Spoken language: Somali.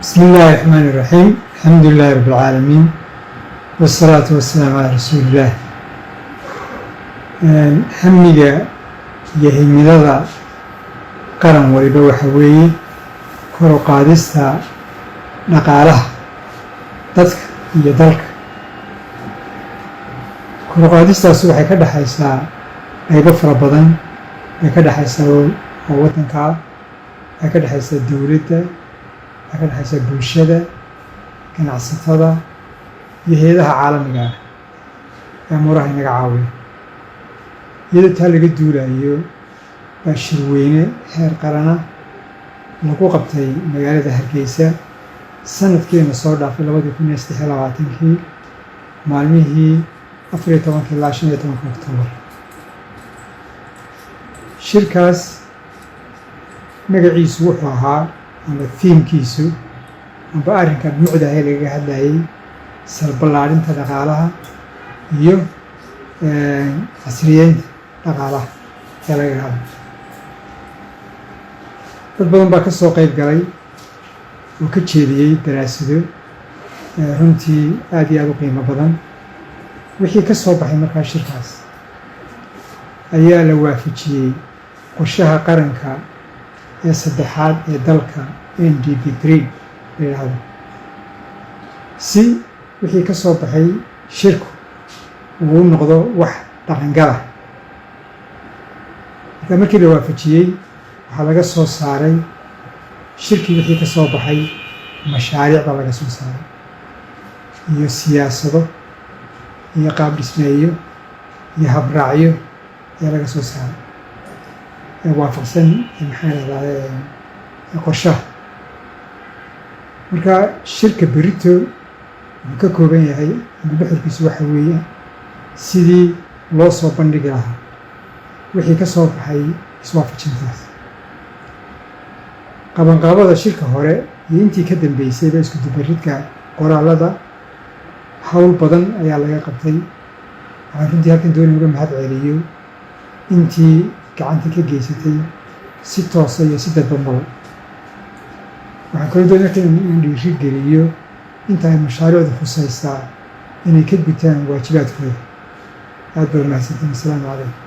بسم الله الرحمن الرحيم الحمد لله رب العالمين والصلاة والسلام على رسول الله hamiga iyo himilada qaran waliba waxa weeye kor u qaadista dhaqaalaha dadka iyo dalka. kor u qaadistaasi waxay ka dhexaysaa qaybo fara badan, way ka dhexaysaa oo waddanka ah, waxay ka dhexaysaa dowladda, waxay ka dhexaysaa bulshada, ganacsatada iyo hay'adaha caalamiga ah ee amuuraha inaga caawiya. iyadoo taa laga duulayo baa shirweyne heer qarana lagu qabtay magaalada Hargeysa sanadkiina soo dhaafay 2023 maalmihii 14 ilaa 15 Oktoobar. shirkaas magaciisu wuxuu ahaa ama thiimkiisu amba arrinka nuucda ee laga hadlayay salballaarinta dhaqaalaha iyo casriyeynta dhaqaalaha ee laga hadlay. dad badan baa ka soo qayb galay oo ka jeediyey daraasado runtii aad iyo aad u qiimo badan. wixii ka soo baxay markaa shirkaas ayaa la waafajiyey qorshaha qaranka ee saddexaad ee dalka NDP3 la yidhaahdo, si wixii ka soo baxay shirku uu noqdo wax dhaqangala. marka markii la waafajiyey waxaa laga soo saaray shirkii wixii ka soo baxay mashaariic baa laga soo saaray iyo siyaasado iyo qaab dhismeeyo iyo habraacyo ayaa laga soo saaray ee waafaqsan maxaa lahdaa qorshaha. marka shirka berito wuxuu ka kooban yahay nuxurkiisu waxa weeye sidii loo soo bandhigi lahaa wixii ka soo baxay iswaafajintaas. qabanqaabada shirka hore iyo intii ka dambeysayba isku dubaridka qoraalada hawl badan ayaa laga qabtay. waxaan runtii halkan doonay uga mahad celiyo intii gacanta ka geysatay si toosa iyo si dadbanbaba. waxaan kaloo doonay in dhiiri geliyo inta ay mashaariicdu khusaysaa inay ka gutaan waajibaadkooda. aad baa mahadsantiin. assalaamu calaykum.